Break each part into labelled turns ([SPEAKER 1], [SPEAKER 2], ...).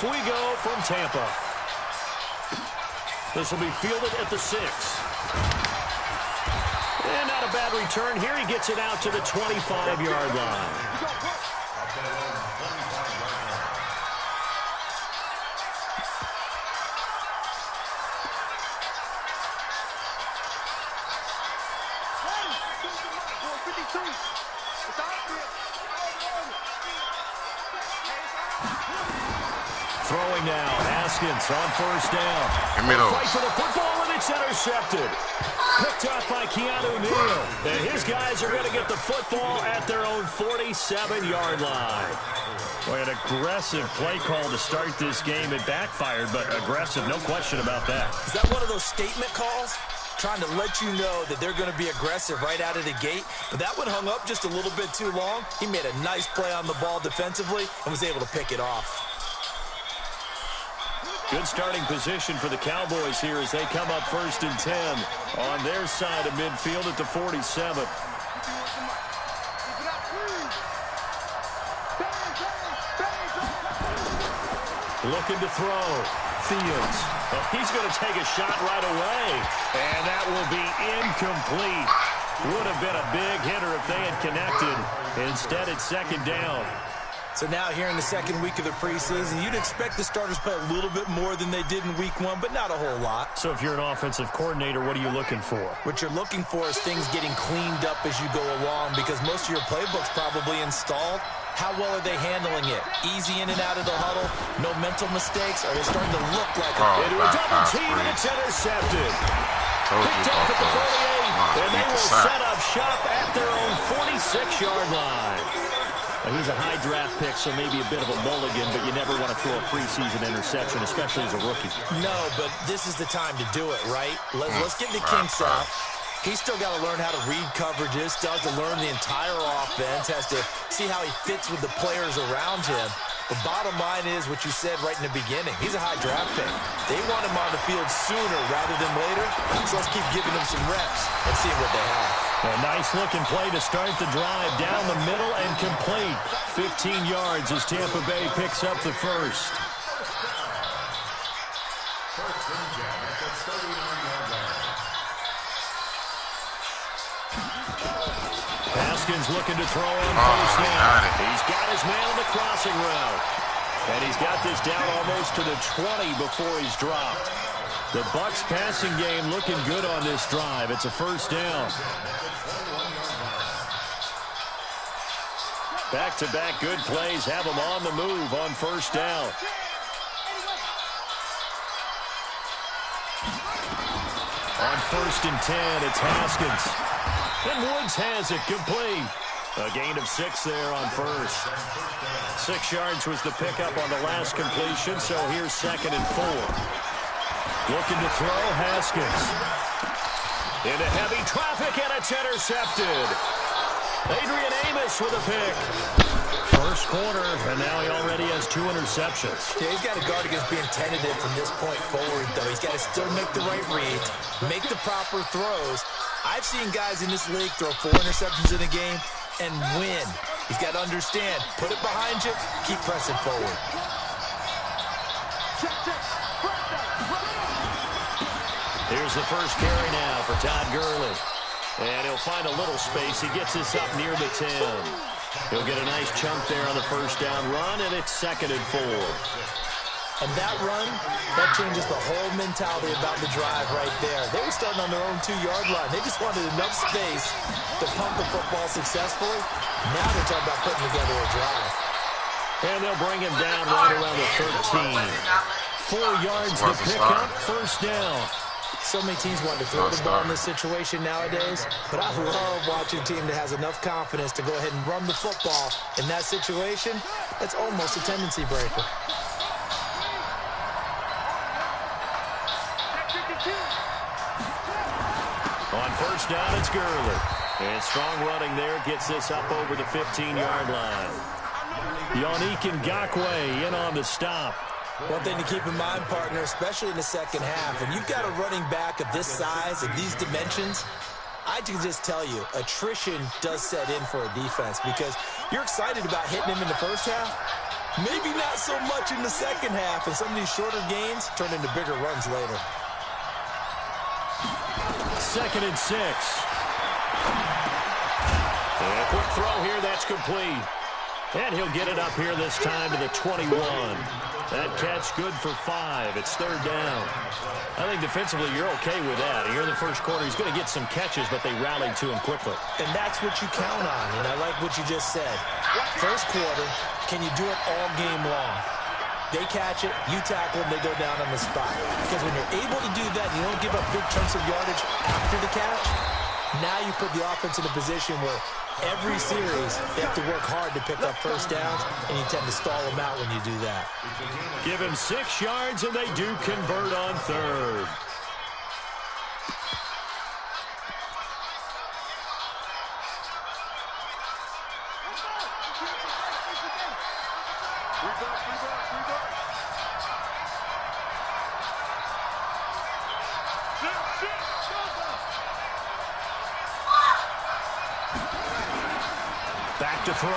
[SPEAKER 1] Off we go from Tampa. This will be fielded at the 6. And not a bad return here. He gets it out to the 25-yard line. Throwing now, Haskins on first down. Fight for the football, and it's intercepted. Picked off by Keanu Neal. And his guys are going to get the football at their own 47-yard line. Boy, an aggressive play call to start this game. It backfired, but aggressive, no question about that.
[SPEAKER 2] Is that one of those statement calls? Trying to let you know that they're going to be aggressive right out of the gate. But that one hung up just a little bit too long. He made a nice play on the ball defensively and was able to pick it off.
[SPEAKER 1] Good starting position for the Cowboys here as they come up 1st and 10 on their side of midfield at the 47. Looking to throw. Fields. Oh, he's going to take a shot right away. And that will be incomplete. Would have been a big hitter if they had connected. Instead, it's 2nd down.
[SPEAKER 2] So now here in the 2nd week of the preseason, you'd expect the starters play a little bit more than they did in week 1, but not a whole lot.
[SPEAKER 1] So if you're an offensive coordinator, what are you looking for?
[SPEAKER 2] What you're looking for is things getting cleaned up as you go along, because most of your playbook's probably installed. How well are they handling it? Easy in and out of the huddle, no mental mistakes, or are they starting to look like
[SPEAKER 1] into a double team, and it's intercepted. Picked off at the 48, and they will set up shop at their own 46-yard line. He's a high draft pick, so maybe a bit of a mulligan, but you never want to throw a preseason interception, especially as a rookie.
[SPEAKER 2] No, but this is the time to do it, right? Let's get the kinks out. He's still got to learn how to read coverages, still has to learn the entire offense, has to see how he fits with the players around him. The bottom line is what you said right in the beginning. He's a high draft pick. They want him on the field sooner rather than later, so let's keep giving him some reps and seeing what they have.
[SPEAKER 1] A nice-looking play to start the drive down the middle and complete. 15 yards as Tampa Bay picks up the first. Haskins looking to throw on first down. He's got his man on the crossing route. And he's got this down almost to the 20 before he's dropped. The Bucs passing game looking good on this drive. It's a first down. Back-to-back good plays have them on the move on first down. On 1st and 10, it's Haskins. And Woods has it complete. A gain of 6 there on first. 6 yards was the pickup on the last completion, so here's 2nd and 4. Looking to throw, Haskins. Into heavy traffic, and it's intercepted. Adrian Amos with a pick. First quarter, and now he already has 2 interceptions.
[SPEAKER 2] Yeah, he's got to guard against being tentative from this point forward, though. He's got to still make the right reads, make the proper throws. I've seen guys in this league throw 4 interceptions in a game and win. He's got to understand, put it behind you, keep pressing forward.
[SPEAKER 1] Here's the first carry now for Todd Gurley. And he'll find a little space. He gets this up near the 10. He'll get a nice chunk there on the first down run, and it's 2nd and 4.
[SPEAKER 2] And that run, that changes the whole mentality about the drive right there. They were starting on their own 2-yard line. They just wanted enough space to pump the football successfully. Now they're talking about putting together a drive.
[SPEAKER 1] And they'll bring him down right around the 13. 4 yards to pick up, first down.
[SPEAKER 2] So many teams want to throw the ball in this situation nowadays, but I love watching a team that has enough confidence to go ahead and run the football in that situation. That's almost a tendency breaker.
[SPEAKER 1] On first down, it's Gurley. And strong running there gets this up over the 15-yard line. Yannick Ngakoue in on the stop.
[SPEAKER 2] One thing to keep in mind, partner, especially in the second half, when you've got a running back of this size, of these dimensions, I can just tell you, attrition does set in for a defense because you're excited about hitting him in the first half, Maybe not so much in the second half, and some of these shorter gains turn into bigger runs later.
[SPEAKER 1] 2nd and 6. And a quick throw here, that's complete. And he'll get it up here this time to the 21. That catch good for 5. It's 3rd down. I think defensively you're okay with that. Here in the first quarter, he's going to get some catches, but they rallied to him quickly.
[SPEAKER 2] And that's what you count on, and I like what you just said. First quarter, can you do it all game long? They catch it, you tackle them, they go down on the spot. Because when you're able to do that, you don't give up big chunks of yardage after the catch, now you put the offense in a position where every series they have to work hard to pick up first downs, and you tend to stall them out when you do that.
[SPEAKER 1] Give him 6 yards, and they do convert on 3rd. Back to throw.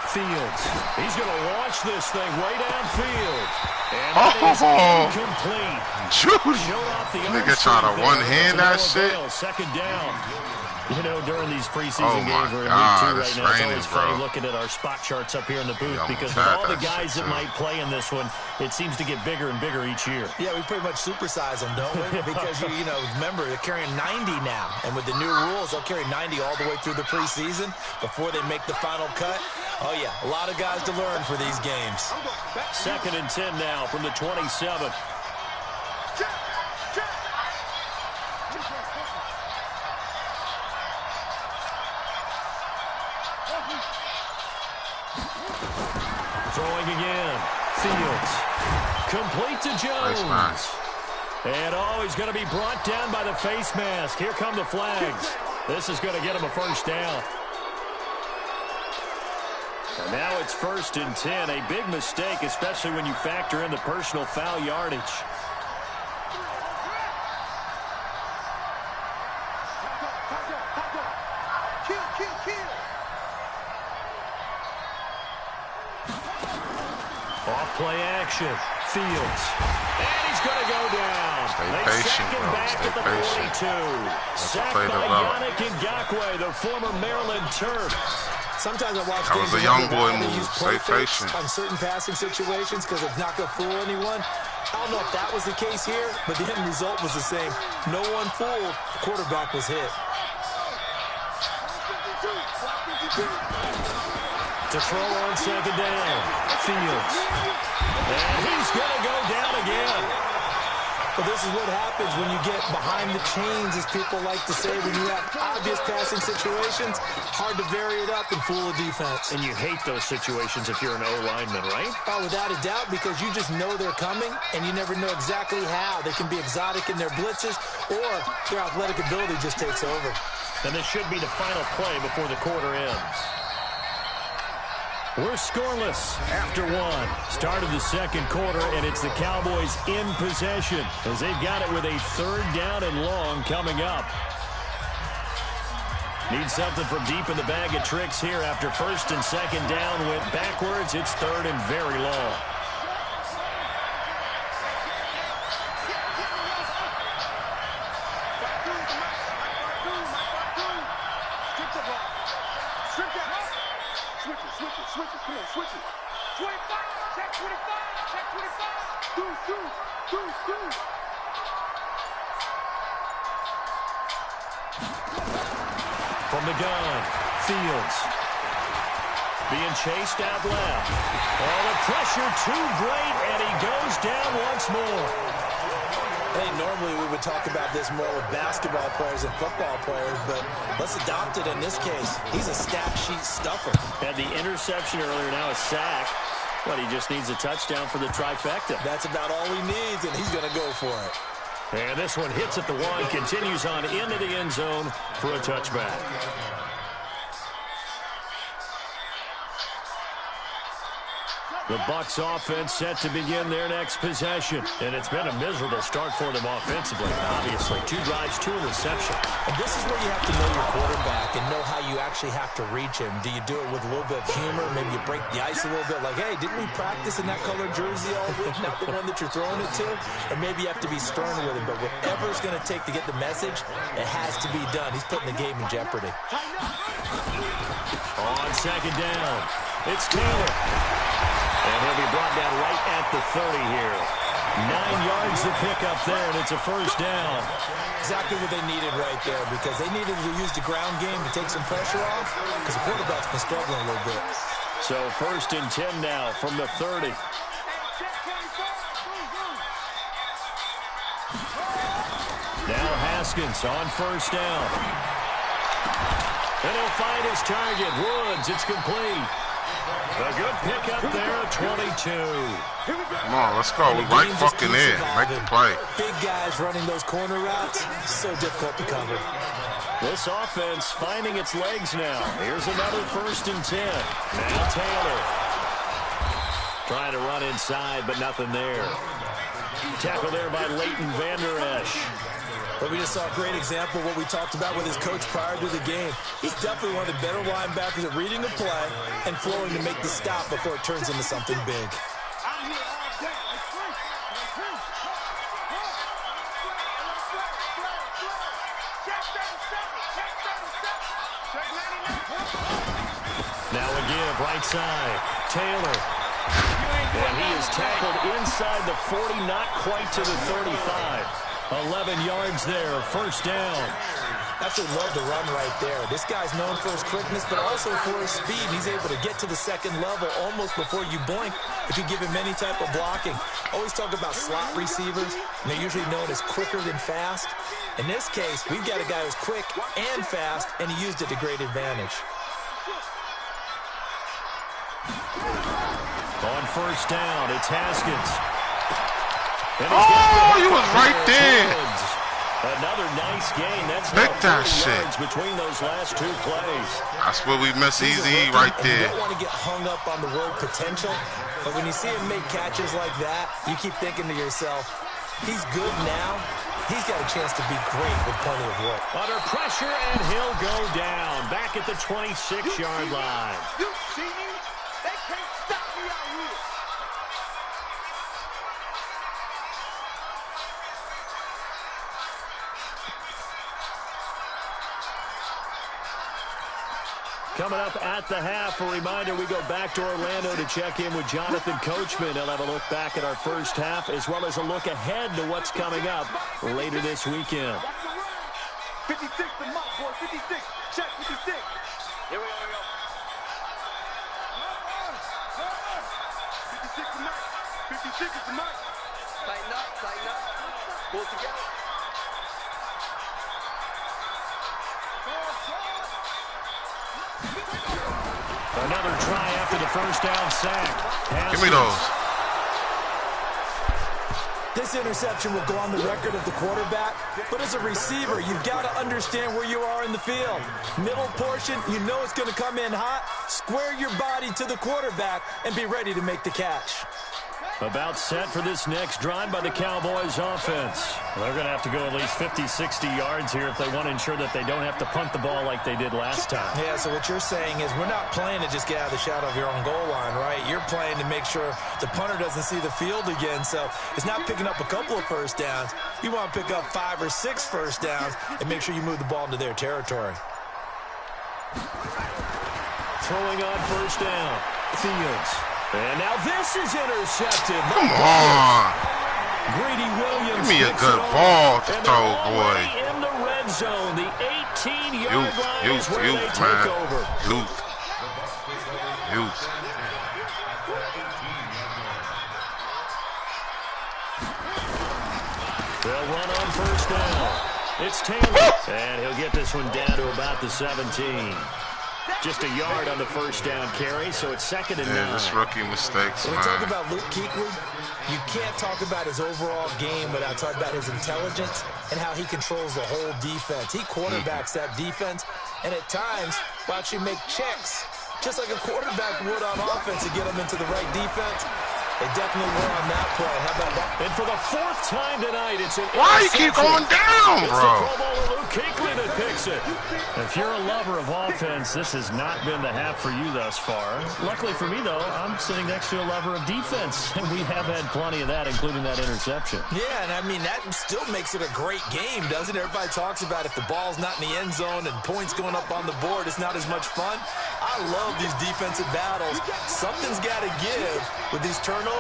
[SPEAKER 1] Fields. He's going to launch this thing way downfield. And that is incomplete.
[SPEAKER 3] Showed off the nigga trying to one-hand that shit.
[SPEAKER 1] 2nd down. You know, during these preseason games, we're in week 2 right now. It's always funny looking at our spot charts up here in the booth because with all the guys that might play in this one, it seems to get bigger and bigger each year.
[SPEAKER 2] Yeah, we pretty much supersize them, don't we? Because, you know, remember, they're carrying 90 now. And with the new rules, they'll carry 90 all the way through the preseason before they make the final cut. Oh, yeah, a lot of guys to learn for these games.
[SPEAKER 1] 2nd and 10 now from the 27. Throwing again. Fields. Complete to Jones. And he's going to be brought down by the face mask. Here come the flags. This is going to get him a first down. And now it's 1st and 10. A big mistake, especially when you factor in the personal foul yardage. Off-play action. Fields. And he's going to go down.
[SPEAKER 3] Stay patient, bro. Stay patient.
[SPEAKER 1] Sacked by Yannick Ngakoue, the former Maryland Terp.
[SPEAKER 2] Sometimes I watch
[SPEAKER 3] that was a young boy move. Stay patient.
[SPEAKER 2] On certain passing situations because it's not going to fool anyone. I don't know if that was the case here, but the end result was the same. No one fooled. The quarterback was hit.
[SPEAKER 1] To throw on 2nd down. Fields. And he's going to go down again.
[SPEAKER 2] Well, this is what happens when you get behind the chains, as people like to say, when you have obvious passing situations. Hard to vary it up and fool a defense.
[SPEAKER 1] And you hate those situations if you're an O-lineman, right?
[SPEAKER 2] Oh, without a doubt, because you just know they're coming, and you never know exactly how. They can be exotic in their blitzes, or their athletic ability just takes over.
[SPEAKER 1] And this should be the final play before the quarter ends. We're scoreless after 1. Start of the 2nd quarter, and it's the Cowboys in possession as they've got it with a 3rd down and long coming up. Need something from deep in the bag of tricks here after 1st and 2nd down went backwards. It's 3rd and very long. From the gun, Fields. Being chased out left. Oh, the pressure too great, and he goes down once more.
[SPEAKER 2] I think normally we would talk about this more with basketball players and football players, but let's adopt it in this case. He's a stat sheet stuffer.
[SPEAKER 1] Had the interception earlier, now a sack. But he just needs a touchdown for the trifecta.
[SPEAKER 2] That's about all he needs, and he's going to go for it.
[SPEAKER 1] And this one hits at the 1, continues on into the end zone for a touchback. The Bucs offense set to begin their next possession. And it's been a miserable start for them offensively, obviously. 2 drives, 2 interceptions.
[SPEAKER 2] And this is where you have to know your quarterback and know how you actually have to reach him. Do you do it with a little bit of humor? Maybe you break the ice a little bit like, hey, didn't we practice in that colored jersey all week? Not the one that you're throwing it to? Or maybe you have to be stern with him. But whatever it's going to take to get the message, it has to be done. He's putting the game in jeopardy.
[SPEAKER 1] On second down, it's Taylor. And he'll be brought down right at the 30 here. 9 yards to pick up there, and it's a first down.
[SPEAKER 2] Exactly what they needed right there, because they needed to use the ground game to take some pressure off, because the quarterback's been struggling a little bit.
[SPEAKER 1] So first and 10 now from the 30. Now Haskins on first down. And he'll find his target. Woods, it's complete. A good pickup there, 22.
[SPEAKER 3] Come on, let's go. We right fucking there. Make the play.
[SPEAKER 2] Big guys running those corner routes, so difficult to cover.
[SPEAKER 1] This offense finding its legs now. Here's another first and 10. Now Taylor. Trying to run inside, but nothing there. Tackle there by Leighton Vander Esch.
[SPEAKER 2] But we just saw a great example of what we talked about with his coach prior to the game. He's definitely one of the better linebackers at reading a play and flowing to make the stop before it turns into something big.
[SPEAKER 1] Now again, right side, Taylor. And he is tackled inside the 40, not quite to the 35. 11 yards there, first down.
[SPEAKER 2] Absolutely love the run right there. This guy's known for his quickness, but also for his speed. He's able to get to the second level almost before you blink if you give him any type of blocking. Always talk about slot receivers, and they're usually known as quicker than fast. In this case, we've got a guy who's quick and fast, and he used it to great advantage.
[SPEAKER 1] On first down, it's Haskins.
[SPEAKER 3] Oh, he was right there.
[SPEAKER 1] Another nice game. That's
[SPEAKER 3] pick that
[SPEAKER 1] 40
[SPEAKER 3] shit
[SPEAKER 1] yards between those last 2 plays.
[SPEAKER 3] That's where we miss Easy right there.
[SPEAKER 2] You don't want to get hung up on the word potential, but when you see him make catches like that, you keep thinking to yourself, he's good now. He's got a chance to be great with plenty of work.
[SPEAKER 1] Under pressure, and he'll go down. Back at the 26-yard line.
[SPEAKER 4] You see me? They can't stop me out here.
[SPEAKER 1] Coming up at the half, a reminder, we go back to Orlando to check in with Jonathan Coachman. He'll have a look back at our first half, as well as a look ahead to what's coming up later this weekend.
[SPEAKER 4] 56 to Mike, boy, 56. Check 56. Here we go. 56 to Mike. 56 is to Mike. Tighten up, tighten up. Pull together.
[SPEAKER 1] Another try after the first down sack.
[SPEAKER 3] Give me those.
[SPEAKER 2] This interception will go on the record of the quarterback, but as a receiver, you've got to understand where you are in the field. Middle portion, you know it's going to come in hot. Square your body to the quarterback and be ready to make the catch.
[SPEAKER 1] About set for this next drive by the Cowboys offense. They're going to have to go at least 50, 60 yards here if they want to ensure that they don't have to punt the ball like they did last time.
[SPEAKER 2] Yeah, so what you're saying is we're not playing to just get out of the shadow of your own goal line, right? You're playing to make sure the punter doesn't see the field again. So it's not picking up a couple of first downs. You want to pick up 5 or 6 first downs and make sure you move the ball into their territory.
[SPEAKER 1] Throwing on first down, Fields. And now this is intercepted.
[SPEAKER 3] Come on.
[SPEAKER 1] Greedy Williams.
[SPEAKER 3] Give me a good ball to throw, boy.
[SPEAKER 1] In the red zone, the 18-yard line is where they take over.
[SPEAKER 3] Youth.
[SPEAKER 1] They'll run on first down. It's Taylor. And he'll get this one down to about the 17. Just a yard on the first down carry, so it's second and 9.
[SPEAKER 3] Yeah, this rookie mistakes,
[SPEAKER 2] When
[SPEAKER 3] man.
[SPEAKER 2] we talk about Luke Kuechly, you can't talk about his overall game without talking about his intelligence and how he controls the whole defense. He quarterbacks that defense, and at times will actually make checks just like a quarterback would on offense to get them into the right defense. They definitely were on that play. How about that?
[SPEAKER 1] And for the 4th time tonight, it's an
[SPEAKER 3] Why you keep going down,
[SPEAKER 1] it's
[SPEAKER 3] bro?
[SPEAKER 1] the Pro Bowler Luke Kuechly that picks it.
[SPEAKER 5] If you're a lover of offense, this has not been the half for you thus far. Luckily for me, though, I'm sitting next to a lover of defense, and we have had plenty of that, including that interception.
[SPEAKER 2] Yeah, and I mean, that still makes it a great game, doesn't it? Everybody talks about if the ball's not in the end zone and points going up on the board, it's not as much fun. I love these defensive battles. Something's got to give with these turnovers.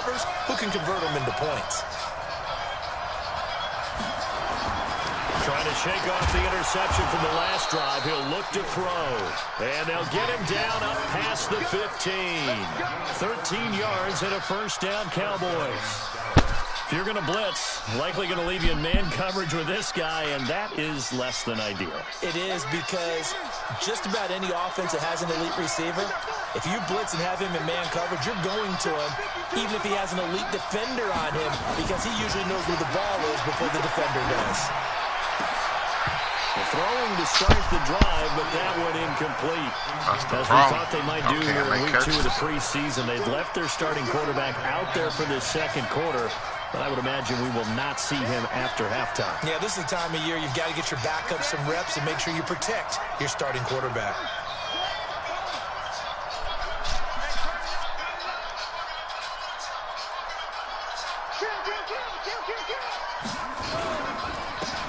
[SPEAKER 2] Who can convert them into points?
[SPEAKER 1] Trying to shake off the interception from the last drive. He'll look to throw. And they'll get him down up past the 15. 13 yards and a first down, Cowboys. If you're going to blitz, likely going to leave you in man coverage with this guy, and that is less than ideal.
[SPEAKER 2] It is, because just about any offense that has an elite receiver, if you blitz and have him in man coverage, you're going to him, even if he has an elite defender on him, because he usually knows where the ball is before the defender does.
[SPEAKER 1] Throwing to start the drive, but that one incomplete.
[SPEAKER 3] That's the
[SPEAKER 1] As we
[SPEAKER 3] problem.
[SPEAKER 1] thought they might do
[SPEAKER 3] Okay,
[SPEAKER 1] here in week 2 of the
[SPEAKER 3] catches.
[SPEAKER 1] preseason, they've left their starting quarterback out there for this second quarter, but I would imagine we will not see him after halftime.
[SPEAKER 2] Yeah, this is the time of year you've got to get your backup some reps and make sure you protect your starting quarterback.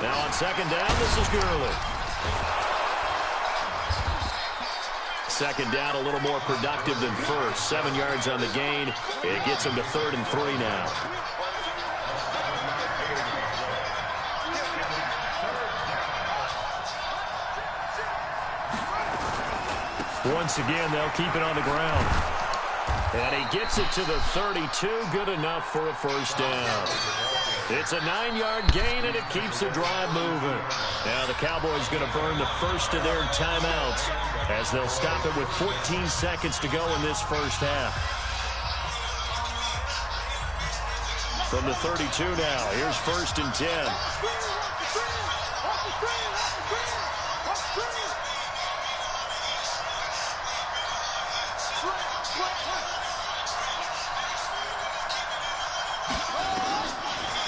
[SPEAKER 1] Now on second down, this is Gurley. Second down, a little more productive than first. 7 yards on the gain. It gets him to 3rd and 3 now. Once again, they'll keep it on the ground. And he gets it to the 32. Good enough for a first down. It's a 9-yard gain, and it keeps the drive moving. Now the Cowboys going to burn the first of their timeouts as they'll stop it with 14 seconds to go in this first half. From the 32 now, here's 1st and 10.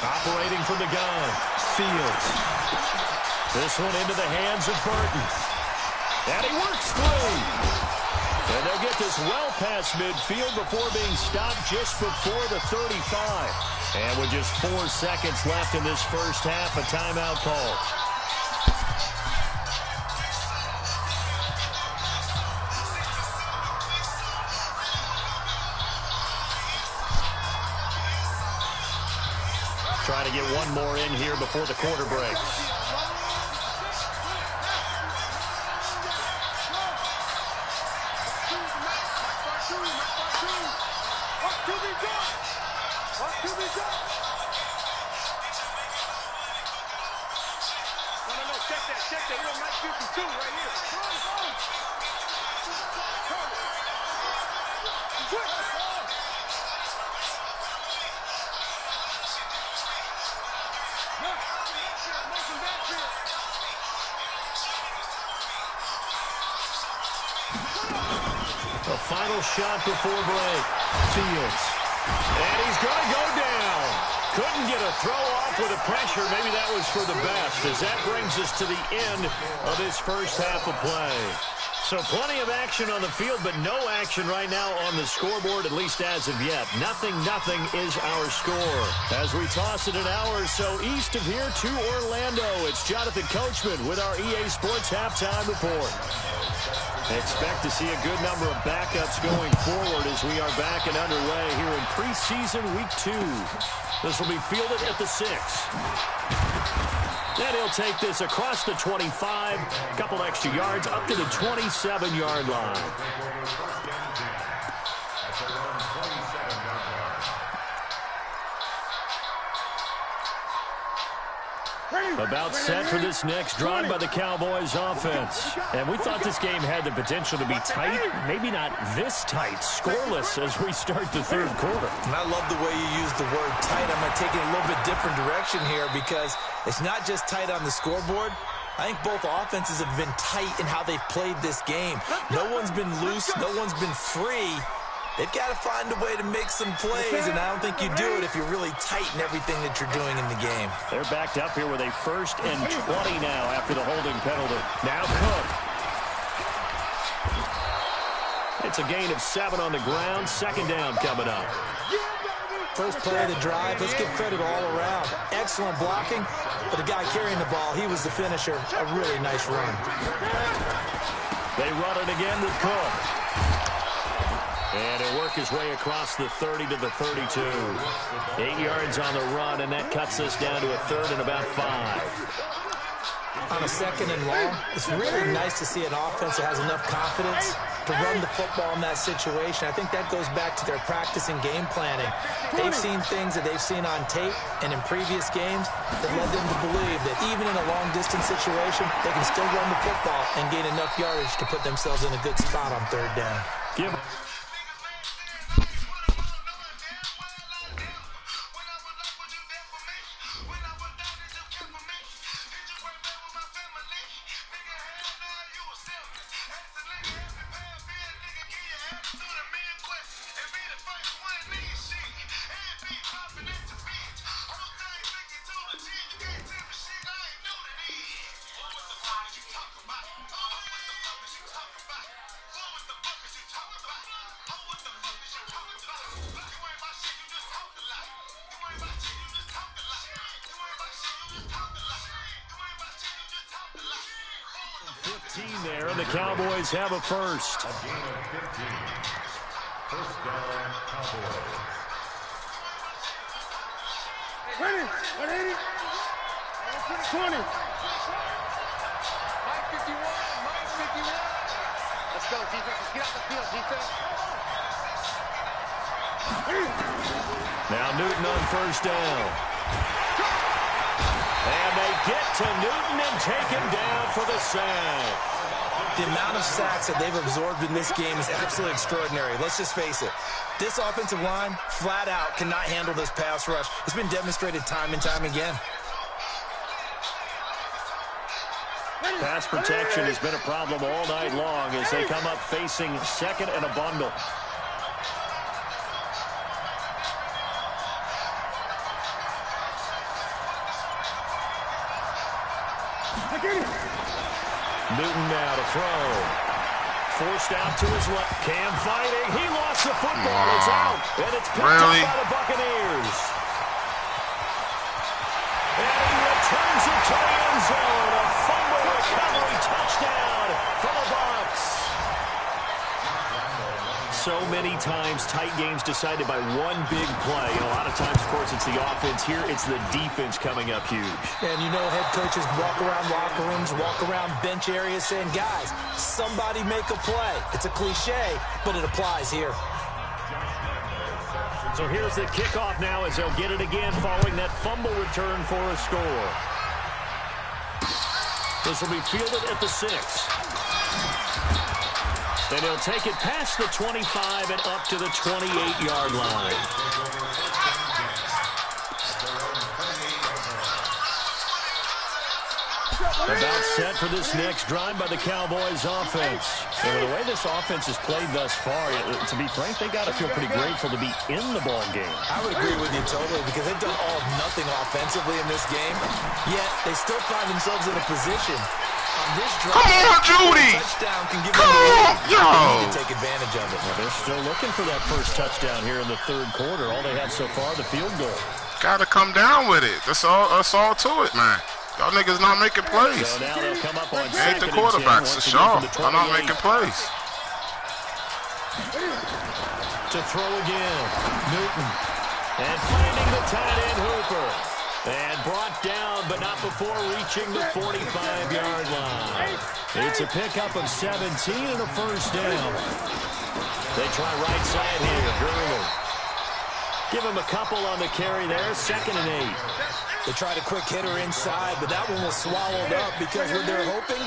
[SPEAKER 1] Operating from the gun, Fields. This one into the hands of Burton. And he works through. And they'll get this well past midfield before being stopped just before the 35. And with just 4 seconds left in this first half, a timeout call. Trying to get one more in here before the quarter breaks. The final shot before break. Fields. And he's going to go down. Couldn't get a throw off with the pressure. Maybe that was for the best, as that brings us to the end of this first half of play. So plenty of action on the field, but no action right now on the scoreboard, at least as of yet. 0-0 is our score. As we toss it an hour or so east of here to Orlando, it's Jonathan Coachman with our EA Sports Halftime Report. Expect to see a good number of backups going forward as we are back and underway here in preseason week 2. This will be fielded at the 6. And he'll take this across the 25, a couple extra yards up to the 27-yard line. About set for this next drive by the Cowboys offense. And we thought this game had the potential to be tight, maybe not this tight, scoreless as we start the third quarter.
[SPEAKER 2] And I love the way you use the word tight. I'm going to take it a little bit different direction here, because it's not just tight on the scoreboard. I think both offenses have been tight in how they've played this game. No one's been loose. No one's been free. They've got to find a way to make some plays, and I don't think you do it if you're really tight in everything that you're doing in the game.
[SPEAKER 5] They're backed up here with a 1st and 20 now after the holding penalty. Now Cook. It's a gain of 7 on the ground. 2nd down coming up.
[SPEAKER 2] First play of the drive, let's give credit all around. Excellent blocking, but the guy carrying the ball, he was the finisher. A really nice run.
[SPEAKER 5] They run it again with Cook. And he'll work his way across the 30 to the 32. 8 yards on the run, and that cuts us down to a 3rd and about 5.
[SPEAKER 2] On a 2nd and long, it's really nice to see an offense that has enough confidence to run the football in that situation. I think that goes back to their practice and game planning. They've seen things that they've seen on tape and in previous games that led them to believe that even in a long-distance situation, they can still run the football and gain enough yardage to put themselves in a good spot on 3rd down.
[SPEAKER 5] There, and the Cowboys have a 1st.
[SPEAKER 4] Ready? 20. Mike 51. Let's go, defense. Let's get out the field, defense.
[SPEAKER 5] Now Newton on 1st down. And they get to Newton and take him down for the sack.
[SPEAKER 2] The amount of sacks that they've absorbed in this game is absolutely extraordinary. Let's just face it. This offensive line, flat out, cannot handle this pass rush. It's been demonstrated time and time again.
[SPEAKER 5] Pass protection has been a problem all night long as they come up facing 2nd and a bundle. Newton now to throw. Forced out to his left. Cam fighting. He lost the football. It's out. And it's picked up by the Buccaneers. And he returns it to the end zone. A fumble recovery touchdown for the Bucs. So many times, tight games decided by one big play. And a lot of times, of course, it's the offense. Here, it's the defense coming up huge.
[SPEAKER 2] And you know head coaches walk around locker rooms, walk around bench areas saying, guys, somebody make a play. It's a cliche, but it applies here.
[SPEAKER 5] So here's the kickoff now as they'll get it again following that fumble return for a score. This will be fielded at the 6. And he'll take it past the 25 and up to the 28-yard line. About set for this next drive by the Cowboys offense. And with the way this offense has played thus far, to be frank, they got to feel pretty grateful to be in the ball game.
[SPEAKER 2] I would agree with you totally because they've done all of nothing offensively in this game, yet they still find themselves in a position on this drive.
[SPEAKER 3] Come on, Judy!
[SPEAKER 2] Touchdown can give them the lead to take advantage of it.
[SPEAKER 5] Well, they're still looking for that first touchdown here in the 3rd quarter. All they have so far, the field goal.
[SPEAKER 3] Got to come down with it. That's all to it, man. Y'all niggas not making plays.
[SPEAKER 5] So now they'll come up on
[SPEAKER 3] ain't the quarterbacks, it's y'all. Y'all not making plays.
[SPEAKER 5] To throw again, Newton. And finding the tight end Hooper. And brought down, but not before reaching the 45-yard line. It's a pickup of 17 and a 1st down. They try right side here, Gurley. Give him a couple on the carry there, 2nd and 8.
[SPEAKER 2] They tried a quick hitter inside, but that one was swallowed up because what they're hoping,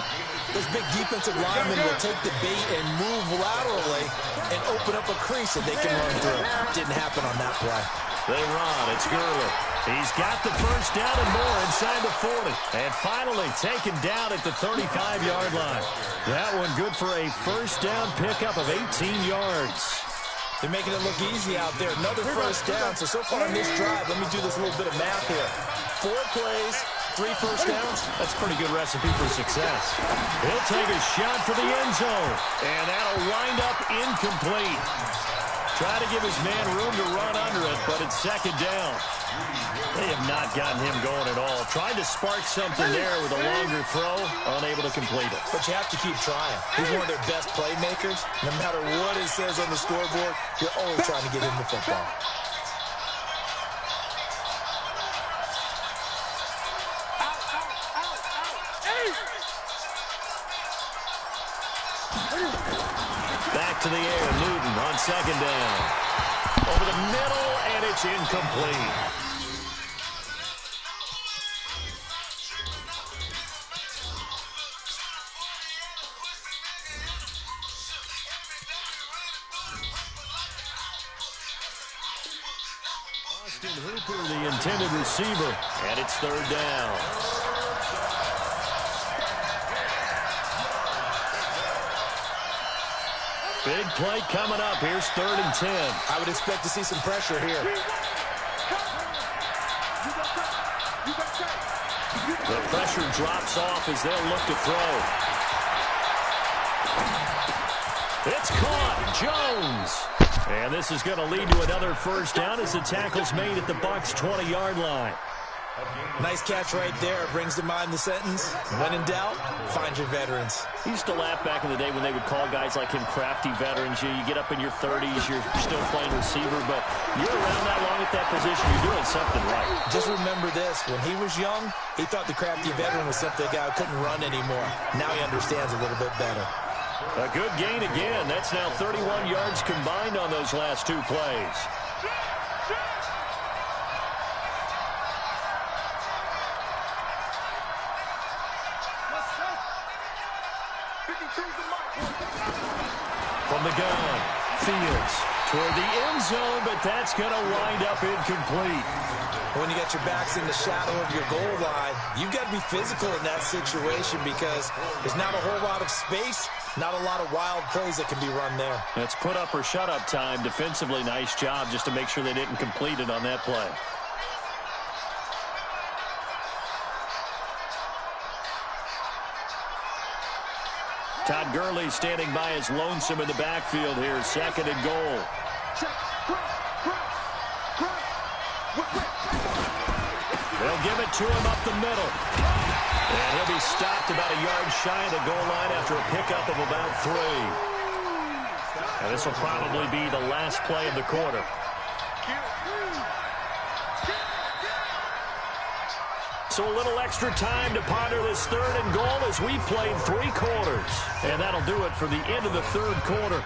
[SPEAKER 2] those big defensive linemen will take the bait and move laterally and open up a crease that they can run through. Didn't happen on that play.
[SPEAKER 5] They run. It's Gurley. He's got the first down and more inside the 40. And finally taken down at the 35-yard line. That one good for a first down pickup of 18 yards.
[SPEAKER 2] They're making it look easy out there. Another first down. So far on this drive, let me do this little bit of math here. 4 plays, 3 first downs.
[SPEAKER 5] That's a pretty good recipe for success. He'll take a shot for the end zone. And that'll wind up incomplete. Try to give his man room to run under it, but it's second down. They have not gotten him going at all. Tried to spark something there with a longer throw, unable to complete it.
[SPEAKER 2] But you have to keep trying. He's one of their best playmakers. No matter what it says on the scoreboard, you're always trying to get him the football.
[SPEAKER 5] Back to the air, Newton on second down. Over the middle, and it's incomplete. Austin Hooper, the intended receiver, and it's third down. Big play coming up. Here's 3rd and 10.
[SPEAKER 2] I would expect to see some pressure here.
[SPEAKER 5] The pressure drops off as they'll look to throw. It's caught. Jones. And this is going to lead to another first down as the tackle's made at the Bucs' 20-yard line.
[SPEAKER 2] Nice catch right there. Brings to mind the sentence, when in doubt, find your veterans.
[SPEAKER 5] He used to laugh back in the day when they would call guys like him crafty veterans. You get up in your 30s, you're still playing receiver, but you're around that long at that position, you're doing something right.
[SPEAKER 2] Just remember this. When he was young, he thought the crafty veteran was something a guy who couldn't run anymore. Now he understands a little bit better.
[SPEAKER 5] A good gain again. That's now 31 yards combined on those last 2 plays. From the gun, Fields toward the end zone, but that's going to wind up incomplete.
[SPEAKER 2] When you got your backs in the shadow of your goal line, you've got to be physical in that situation because there's not a whole lot of space, not a lot of wild plays that can be run there.
[SPEAKER 5] That's put up or shut up time. Defensively, nice job just to make sure they didn't complete it on that play. Todd Gurley standing by as lonesome in the backfield here. 2nd and goal. They'll give it to him up the middle. And he'll be stopped about a yard shy of the goal line after a pickup of about 3. And this will probably be the last play of the quarter. So a little extra time to ponder this 3rd and goal as we played 3 quarters. And that'll do it for the end of the 3rd quarter.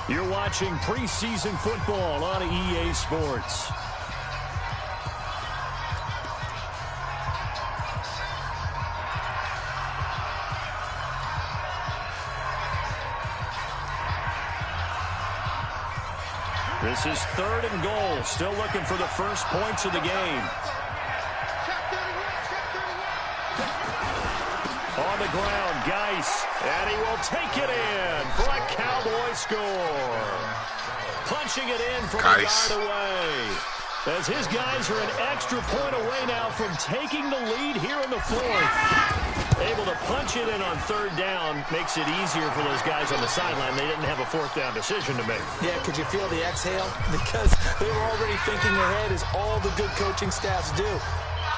[SPEAKER 5] You're watching preseason football on EA Sports. This is 3rd and goal. Still looking for the first points of the game. On the ground, Geis, and he will take it in for a Cowboy score. Punching it in from a yard away. As his guys are an extra point away now from taking the lead here in the 4th. Able to punch it in on 3rd down makes it easier for those guys on the sideline. They didn't have a 4th down decision to make.
[SPEAKER 2] Yeah, could you feel the exhale? Because they were already thinking ahead as all the good coaching staffs do.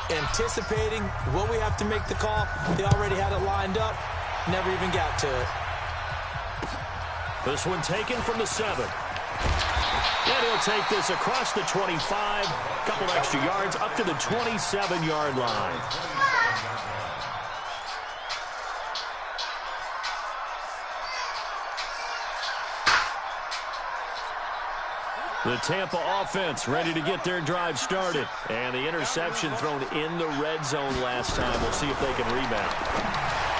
[SPEAKER 2] Anticipating what we have to make the call. They already had it lined up. Never even got to it.
[SPEAKER 5] This one taken from the 7. And he'll take this across the 25. Couple extra yards up to the 27-yard line. The Tampa offense ready to get their drive started. And the interception thrown in the red zone last time. We'll see if they can rebound.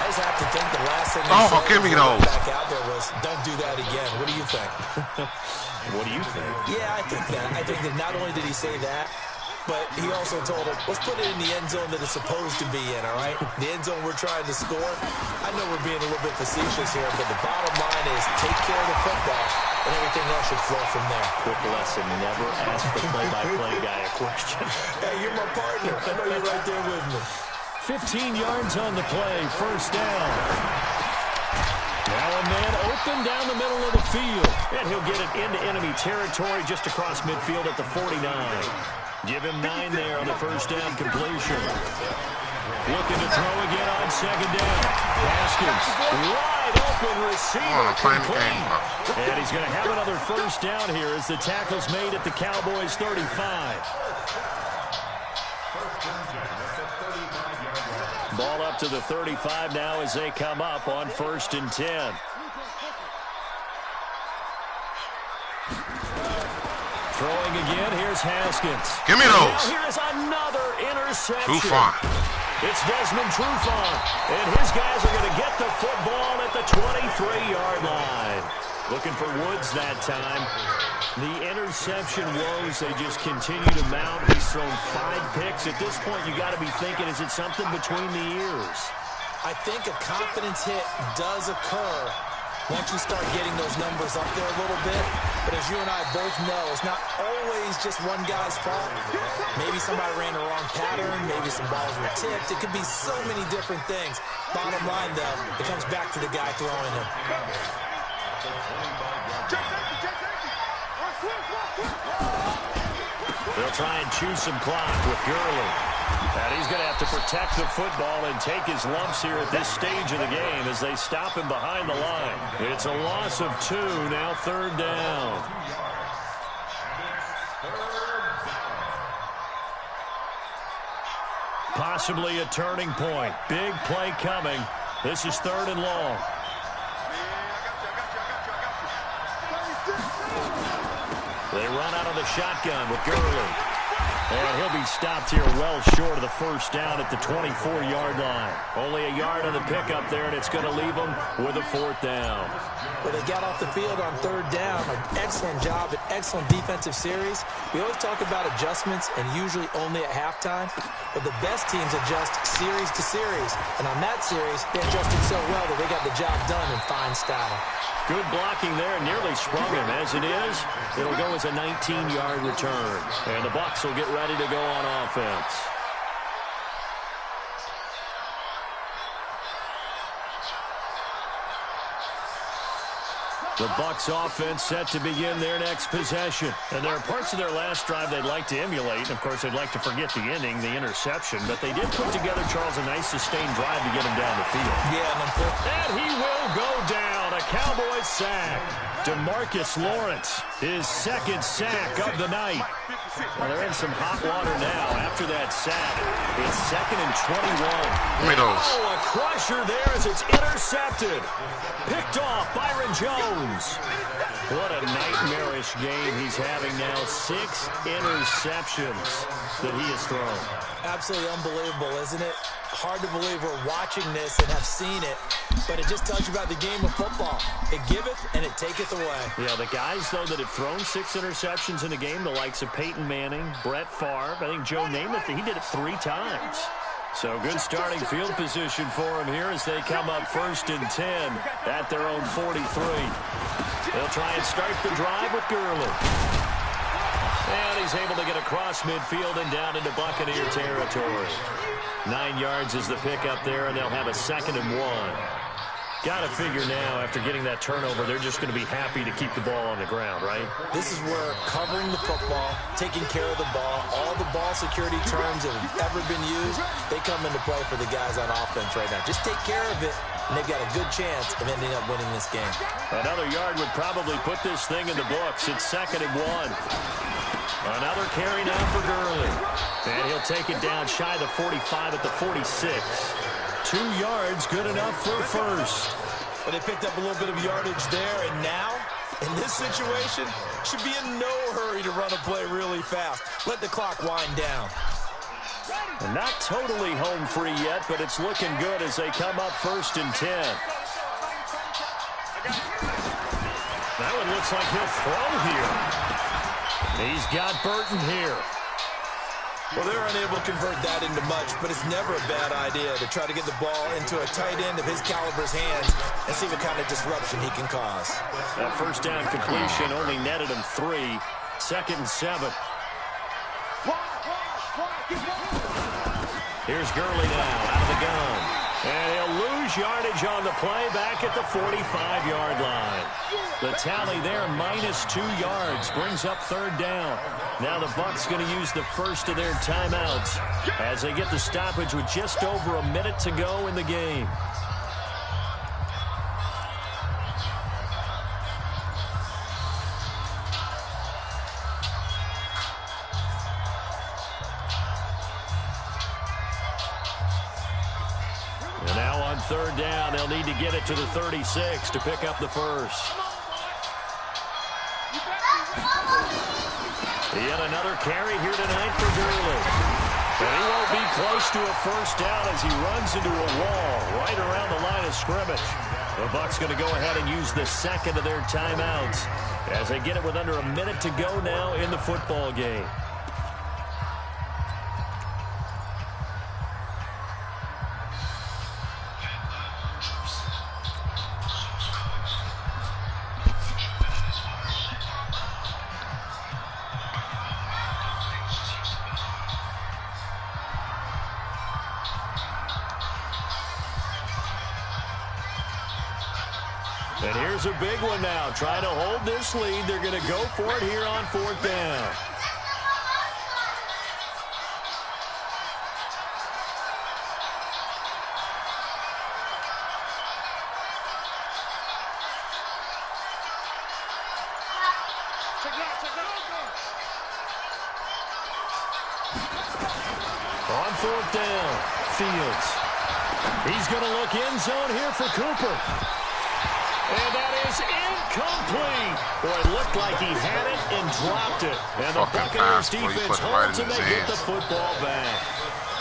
[SPEAKER 2] I just have to think the last thing
[SPEAKER 3] give me those.
[SPEAKER 2] back out there was, don't do that again. What do you think?
[SPEAKER 5] What do you think?
[SPEAKER 2] Yeah, I think that. I think that not only did he say that, but he also told him, let's put it in the end zone that it's supposed to be in, all right? The end zone we're trying to score. I know we're being a little bit facetious here, but the bottom line is take care of the football, and everything else should flow from there.
[SPEAKER 5] Quick lesson, never ask the play-by-play guy a question.
[SPEAKER 2] Hey, you're my partner. I know you're right there with me.
[SPEAKER 5] 15 yards on the play, first down. Now a man open down the middle of the field, and he'll get it into enemy territory just across midfield at the 49. Give him 9 there on the first down completion. Looking to throw again on second down. Haskins, wide open receiver complete. And he's going to have another first down here as the tackle's made at the Cowboys' 35. Ball up to the 35 now as they come up on 1st and 10. Throwing again, here's Haskins.
[SPEAKER 3] Give me those.
[SPEAKER 5] Now here's another interception.
[SPEAKER 3] Trufant.
[SPEAKER 5] It's Desmond Trufant, and his guys are going to get the football at the 23-yard line. Looking for Woods that time. The interception woes, they just continue to mount. He's thrown 5 picks. At this point, you got to be thinking, is it something between the ears?
[SPEAKER 2] I think a confidence hit does occur once you start getting those numbers up there a little bit. But as you and I both know, it's not always just one guy's fault. Maybe somebody ran the wrong pattern. Maybe some balls were tipped. It could be so many different things. Bottom line, though, it comes back to the guy throwing him.
[SPEAKER 5] They'll try and chew some clock with Gurley. And he's going to have to protect the football and take his lumps here at this stage of the game as they stop him behind the line. It's a loss of 2, now 3rd down. Possibly a turning point. Big play coming. This is 3rd and long. They run out of the shotgun with Gurley. And he'll be stopped here well short of the first down at the 24-yard line. Only a yard on the pickup there, and it's going to leave them with a 4th down.
[SPEAKER 2] Well, they got off the field on 3rd down. An excellent job, an excellent defensive series. We always talk about adjustments, and usually only at halftime. But the best teams adjust series to series. And on that series, they adjusted so well that they got the job done in fine style.
[SPEAKER 5] Good blocking there, nearly sprung him. As it is, it'll go as a 19-yard return. And the Bucs will get ready to go on offense. The Bucs offense set to begin their next possession. And there are parts of their last drive they'd like to emulate. And, of course, they'd like to forget the ending, the interception. But they did put together, Charles, a nice sustained drive to get him down the field.
[SPEAKER 2] Yeah,
[SPEAKER 5] and he will go down. A Cowboys sack. DeMarcus Lawrence, his 2nd sack of the night. Well, they're in some hot water now after that sack. It's 2nd and 21. Oh, a crusher there as it's intercepted. Picked off Byron Jones. What a nightmarish game he's having now. 6 interceptions that he has thrown.
[SPEAKER 2] Absolutely unbelievable, isn't it? Hard to believe we're watching this and have seen it, but it just tells you about the game of football. It giveth and it taketh away.
[SPEAKER 5] Yeah, the guys, though, that have thrown 6 interceptions in a game, the likes of Peyton Manning, Brett Favre, I think Joe Namath, he did it 3 times. So good starting field position for him here as they come up 1st and 10 at their own 43. They'll try and start the drive with Gurley. And he's able to get across midfield and down into Buccaneer territory. 9 yards is the pickup there, and they'll have a 2nd and 1. Got to figure now, after getting that turnover, they're just going to be happy to keep the ball on the ground, right?
[SPEAKER 2] This is where covering the football, taking care of the ball, all the ball security terms that have ever been used, they come into play for the guys on offense right now. Just take care of it, and they've got a good chance of ending up winning this game.
[SPEAKER 5] Another yard would probably put this thing in the books. It's 2nd and 1. Another carry now for Gurley. And he'll take it down shy of the 45 at the 46. 2 yards, good enough for a first.
[SPEAKER 2] But they picked up a little bit of yardage there, and now, in this situation, should be in no hurry to run a play really fast. Let the clock wind down.
[SPEAKER 1] And not totally home free yet, but it's looking good as they come up 1st and 10. That one looks like he'll throw here. He's got Burton here.
[SPEAKER 2] Well, they're unable to convert that into much, but it's never a bad idea to try to get the ball into a tight end of his caliber's hands and see what kind of disruption he can cause.
[SPEAKER 1] That first down completion only netted him 3. 2nd and 7. Here's Gurley now out of the gun. And he'll lose yardage on the play back at the 45-yard line. The tally there, -2 yards, brings up 3rd down. Now the Bucs going to use the first of their timeouts as they get the stoppage with just over a minute to go in the game. And now on 3rd down, they'll need to get it to the 36 to pick up the first. Yet another carry here tonight for Gurley. And he won't be close to a first down as he runs into a wall right around the line of scrimmage. The Bucs going to go ahead and use the second of their timeouts as they get it with under a minute to go now in the football game. And here's a big one now. Trying to hold this lead. They're going to go for it here on 4th down. On 4th down, Fields. He's going to look end zone here for Cooper. And that is incomplete. Boy, it looked like he had it and dropped it. And the Buccaneers defense holds and they get the football back.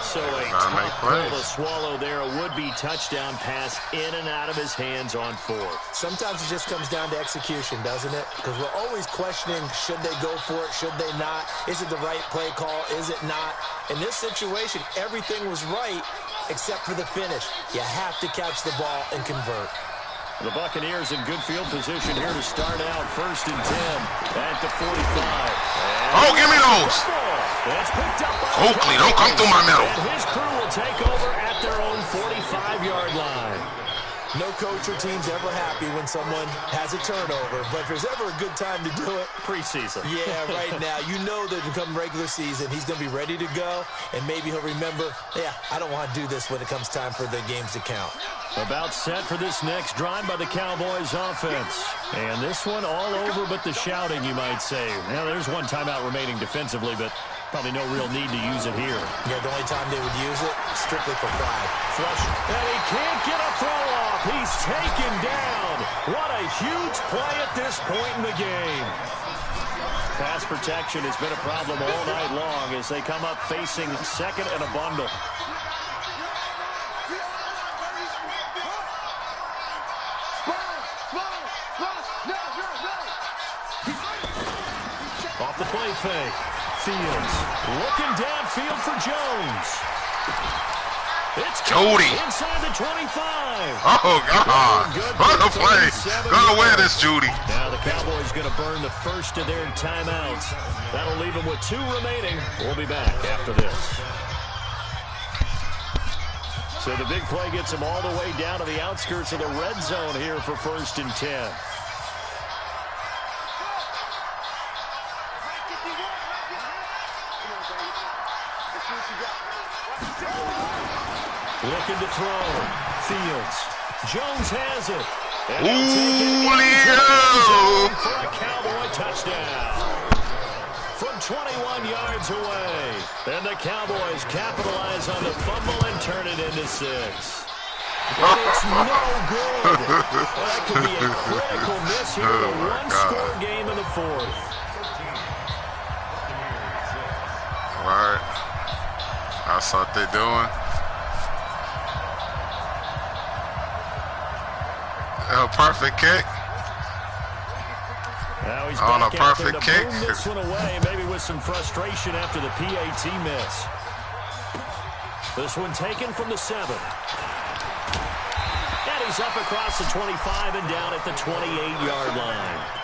[SPEAKER 1] So a tough pill to swallow there. A would-be touchdown pass in and out of his hands on 4th.
[SPEAKER 2] Sometimes it just comes down to execution, doesn't it? Because we're always questioning, should they go for it, should they not? Is it the right play call, is it not? In this situation, everything was right except for the finish. You have to catch the ball and convert.
[SPEAKER 1] The Buccaneers in good field position here to start out 1st and 10 at the 45.
[SPEAKER 3] Oh, give me those.
[SPEAKER 1] That's picked up by
[SPEAKER 3] Oakley, don't come through my middle.
[SPEAKER 1] And his crew will take over at their own 45-yard line.
[SPEAKER 2] No coach or team's ever happy when someone has a turnover, but if there's ever a good time to do it,
[SPEAKER 1] preseason.
[SPEAKER 2] Yeah, right now. You know that come regular season, he's going to be ready to go, and maybe he'll remember, yeah, I don't want to do this when it comes time for the games to count.
[SPEAKER 1] About set for this next drive by the Cowboys offense. And this one all over but the shouting, you might say. Now, there's one timeout remaining defensively, but probably no real need to use it here.
[SPEAKER 2] Yeah, the only time they would use it, strictly for pride.
[SPEAKER 1] Flush. And he can't get a throw off. He's taken down. What a huge play at this point in the game. Pass protection has been a problem all night long as they come up facing 2nd and a bundle. Off the play fake. Fields looking downfield for Jones. It's
[SPEAKER 3] Jody
[SPEAKER 1] inside the 25.
[SPEAKER 3] Oh, God. What a play. Gonna wear this, Judy.
[SPEAKER 1] Now the Cowboys going to burn the first of their timeouts. That'll leave them with 2 remaining. We'll be back after this. So the big play gets them all the way down to the outskirts of the red zone here for 1st and 10. Looking to throw. Fields. Jones has it.
[SPEAKER 3] Julio!
[SPEAKER 1] For a Cowboy touchdown. From 21 yards away. And the Cowboys capitalize on the fumble and turn it into 6. And it's no good. That could be a critical miss here in a one-score game in the 4th.
[SPEAKER 3] All right. I That's what they're doing. A perfect kick.
[SPEAKER 1] Now he's
[SPEAKER 3] On a
[SPEAKER 1] back out there
[SPEAKER 3] perfect
[SPEAKER 1] to
[SPEAKER 3] kick.
[SPEAKER 1] boom this one away, maybe with some frustration after the PAT miss. This one taken from the 7. And he's up across the 25 and down at the 28-yard line.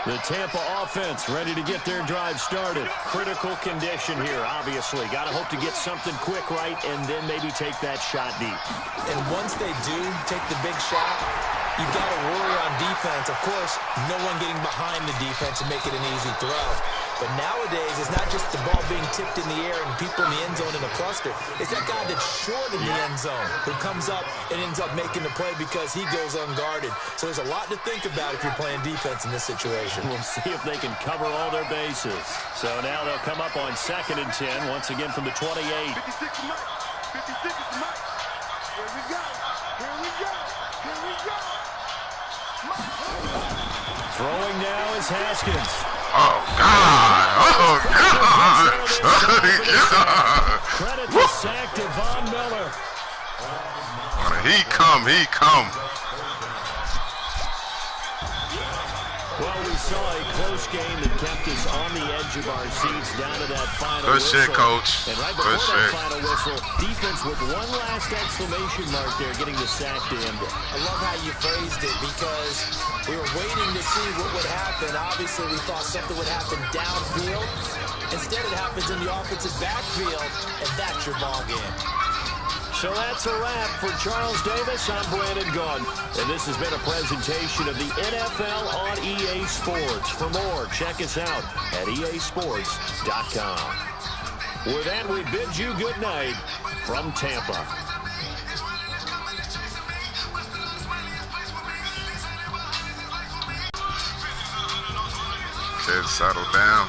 [SPEAKER 1] The Tampa offense ready to get their drive started. Critical condition here, obviously. Got to hope to get something quick right and then maybe take that shot deep.
[SPEAKER 2] And once they do take the big shot, you've got to worry on defense. Of course, no one getting behind the defense and make it an easy throw. But nowadays, it's not just the ball being tipped in the air and people in the end zone in a cluster. It's that guy that's short in the end zone who comes up and ends up making the play because he goes unguarded. So there's a lot to think about if you're playing defense in this situation.
[SPEAKER 1] We'll see if they can cover all their bases. So now they'll come up on 2nd and 10, once again from the 28.
[SPEAKER 4] 56 to Mike. 56 to Mike. Here we go. Here we go. Here we go.
[SPEAKER 1] Throwing now is Haskins.
[SPEAKER 3] Oh, God. Oh, God. Oh, God.
[SPEAKER 1] Credit the sack to Von Miller.
[SPEAKER 3] He come.
[SPEAKER 1] Well, we saw a close game that kept us on the edge of our seats down to that final
[SPEAKER 3] Good
[SPEAKER 1] whistle.
[SPEAKER 3] shit, Coach.
[SPEAKER 1] And right
[SPEAKER 3] Good
[SPEAKER 1] before that
[SPEAKER 3] shit.
[SPEAKER 1] final whistle, defense with one last exclamation mark there, getting the sack to end it.
[SPEAKER 2] I love how you phrased it because we were waiting to see what would happen. Obviously, we thought something would happen downfield. Instead, it happens in the offensive backfield, and that's your ball game.
[SPEAKER 1] So that's a wrap for Charles Davis. I'm Brandon Gunn, and this has been a presentation of the NFL on EA Sports. For more, check us out at easports.com. With that, we bid you good night from Tampa.
[SPEAKER 3] Kids settle down.